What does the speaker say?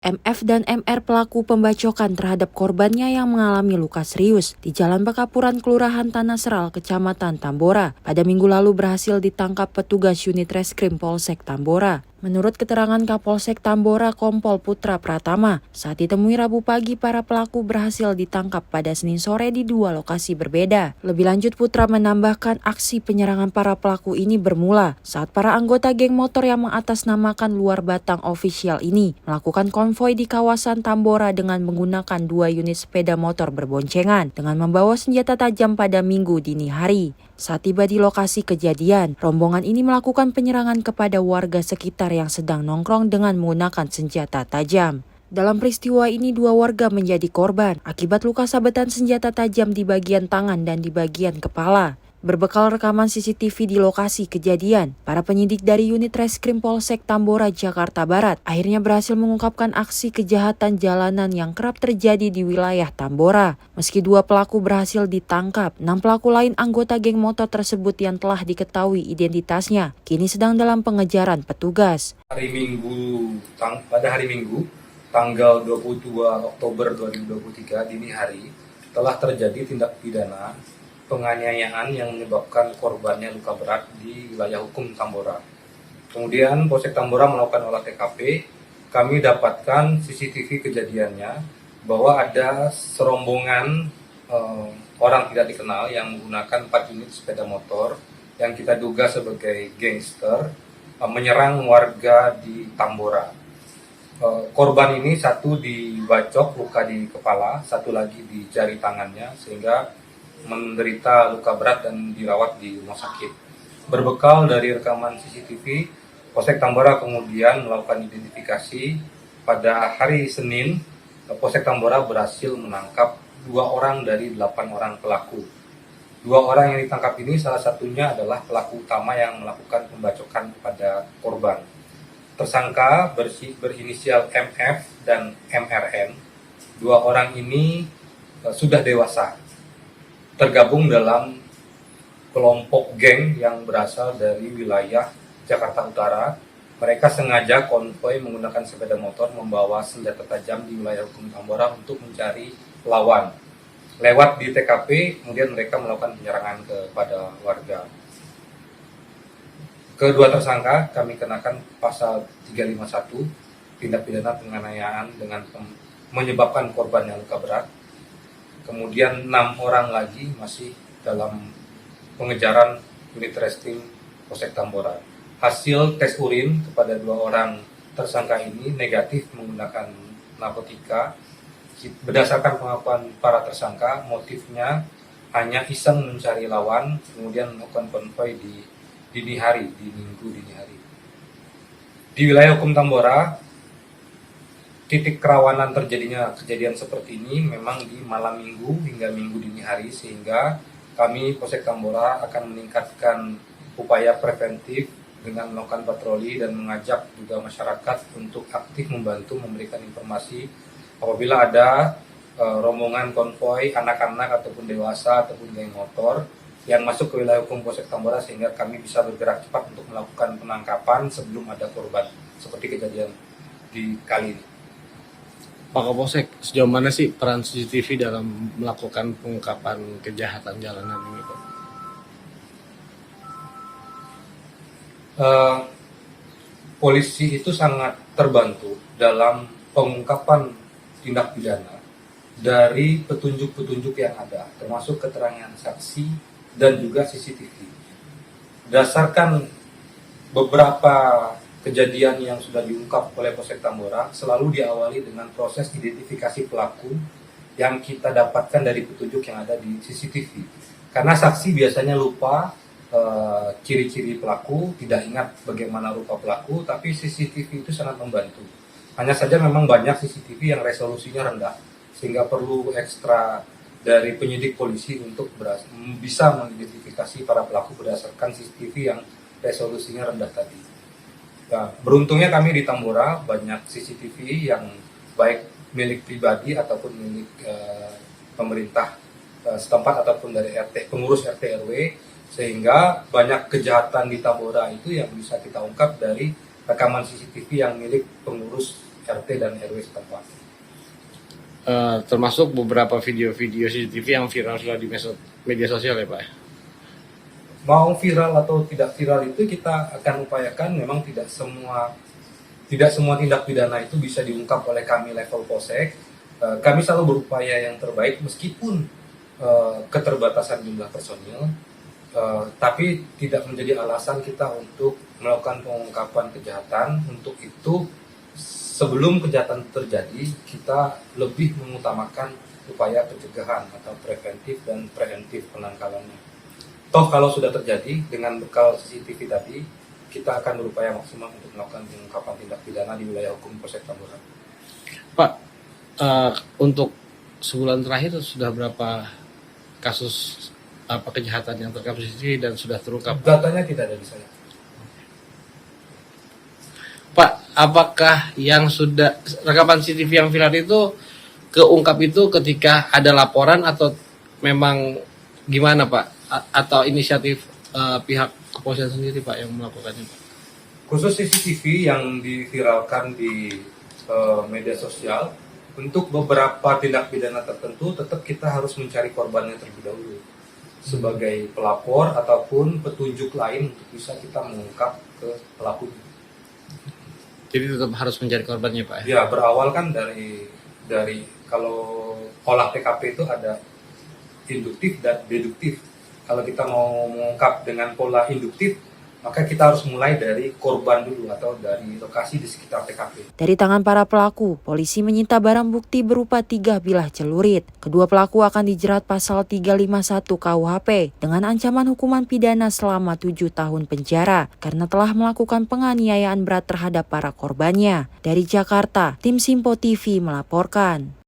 MF dan MR pelaku pembacokan terhadap korbannya yang mengalami luka serius di Jalan Pekapuran, Kelurahan Tanah Seral, Kecamatan Tambora. Pada minggu lalu berhasil ditangkap petugas unit reskrim Polsek Tambora. Menurut keterangan Kapolsek Tambora Kompol Putra Pratama, saat ditemui Rabu pagi para pelaku berhasil ditangkap pada Senin sore di dua lokasi berbeda. Lebih lanjut, Putra menambahkan aksi penyerangan para pelaku ini bermula saat para anggota geng motor yang mengatasnamakan Luar Batang Official ini melakukan konvoi di kawasan Tambora dengan menggunakan 2 unit sepeda motor berboncengan dengan membawa senjata tajam pada Minggu dini hari. Saat tiba di lokasi kejadian, rombongan ini melakukan penyerangan kepada warga sekitar yang sedang nongkrong dengan menggunakan senjata tajam. Dalam peristiwa ini 2 warga menjadi korban akibat luka sabetan senjata tajam di bagian tangan dan di bagian kepala. Berbekal rekaman CCTV di lokasi kejadian, para penyidik dari unit reskrim Polsek Tambora, Jakarta Barat akhirnya berhasil mengungkapkan aksi kejahatan jalanan yang kerap terjadi di wilayah Tambora. Meski 2 pelaku berhasil ditangkap, 6 pelaku lain anggota geng motor tersebut yang telah diketahui identitasnya kini sedang dalam pengejaran petugas. Pada hari Minggu, tanggal 22 Oktober 2023 dini hari, telah terjadi tindak pidana penganiayaan yang menyebabkan korbannya luka berat di wilayah hukum Tambora. Kemudian Polsek Tambora melakukan olah TKP. Kami dapatkan CCTV kejadiannya bahwa ada serombongan orang tidak dikenal yang menggunakan 4 unit sepeda motor yang kita duga sebagai gangster menyerang warga di Tambora. Korban ini satu dibacok luka di kepala, satu lagi di jari tangannya sehingga menderita luka berat dan dirawat di rumah sakit. Berbekal dari rekaman CCTV, Polsek Tambora kemudian melakukan identifikasi. Pada hari Senin, Polsek Tambora berhasil menangkap 2 orang dari 8 orang pelaku. 2 orang yang ditangkap ini salah satunya adalah pelaku utama yang melakukan pembacokan kepada korban. Tersangka berinisial MF dan MRN. 2 orang ini sudah dewasa, tergabung dalam kelompok geng yang berasal dari wilayah Jakarta Utara. Mereka sengaja konvoi menggunakan sepeda motor membawa senjata tajam di wilayah hukum Tambora untuk mencari lawan. Lewat di TKP, kemudian mereka melakukan penyerangan kepada warga. Kedua tersangka kami kenakan pasal 351, tindak pidana penganiayaan dengan menyebabkan korban yang luka berat. Kemudian 6 orang lagi masih dalam pengejaran unit reskrim Polsek Tambora. Hasil tes urin kepada 2 orang tersangka ini negatif menggunakan narkotika. Berdasarkan pengakuan para tersangka, motifnya hanya iseng mencari lawan, kemudian melakukan konvoi di Minggu dini hari. Di wilayah hukum Tambora, titik kerawanan terjadinya kejadian seperti ini memang di malam minggu hingga minggu dini hari, sehingga kami Polsek Tambora akan meningkatkan upaya preventif dengan melakukan patroli dan mengajak juga masyarakat untuk aktif membantu memberikan informasi apabila ada rombongan konvoi anak-anak ataupun dewasa ataupun geng motor yang masuk ke wilayah hukum Polsek Tambora, sehingga kami bisa bergerak cepat untuk melakukan penangkapan sebelum ada korban seperti kejadian di kali ini. Pak Kapolsek, sejauh mana sih peran CCTV dalam melakukan pengungkapan kejahatan jalanan ini, Pak? Polisi itu sangat terbantu dalam pengungkapan tindak pidana dari petunjuk-petunjuk yang ada, termasuk keterangan saksi dan juga CCTV. Berdasarkan beberapa kejadian yang sudah diungkap oleh Polsek Tambora selalu diawali dengan proses identifikasi pelaku yang kita dapatkan dari petunjuk yang ada di CCTV. Karena saksi biasanya lupa ciri-ciri pelaku, tidak ingat bagaimana rupa pelaku, tapi CCTV itu sangat membantu. Hanya saja memang banyak CCTV yang resolusinya rendah, sehingga perlu ekstra dari penyidik polisi untuk bisa mengidentifikasi para pelaku berdasarkan CCTV yang resolusinya rendah tadi. Nah, beruntungnya kami di Tambora banyak CCTV yang baik milik pribadi ataupun milik pemerintah setempat ataupun dari pengurus RT RW, sehingga banyak kejahatan di Tambora itu yang bisa kita ungkap dari rekaman CCTV yang milik pengurus RT dan RW setempat. Termasuk beberapa video-video CCTV yang viral sudah di media sosial ya Pak? Mau viral atau tidak viral itu kita akan upayakan. Memang tidak semua tindak pidana itu bisa diungkap oleh kami level Polsek. Kami selalu berupaya yang terbaik meskipun keterbatasan jumlah personil, tapi tidak menjadi alasan kita untuk melakukan pengungkapan kejahatan. Untuk itu, sebelum kejahatan terjadi, kita lebih mengutamakan upaya pencegahan atau preventif dan preemptif penangkalannya. Toh kalau sudah terjadi, dengan bekal CCTV tadi, kita akan berupaya maksimal untuk melakukan pengungkapan tindak pidana di wilayah hukum Polsek Tambora. Pak, untuk sebulan terakhir sudah berapa kasus kejahatan yang terekam CCTV dan sudah terungkap? Datanya tidak ada di saya. Pak, apakah yang sudah rekaman CCTV yang viral itu keungkap itu ketika ada laporan atau memang gimana Pak? Atau inisiatif pihak kepolisian sendiri Pak yang melakukannya Pak? Khusus CCTV yang diviralkan di media sosial, untuk beberapa tindak pidana tertentu tetap kita harus mencari korbannya terlebih dahulu sebagai pelapor ataupun petunjuk lain untuk bisa kita mengungkap ke pelakunya. Jadi tetap harus mencari korbannya Pak? Ya, berawal kan dari kalau olah TKP itu ada induktif dan deduktif. Kalau kita mau mengungkap dengan pola induktif, maka kita harus mulai dari korban dulu atau dari lokasi di sekitar TKP. Dari tangan para pelaku, polisi menyita barang bukti berupa 3 bilah celurit. Kedua pelaku akan dijerat pasal 351 KUHP dengan ancaman hukuman pidana selama 7 tahun penjara karena telah melakukan penganiayaan berat terhadap para korbannya. Dari Jakarta, tim Simpo TV melaporkan.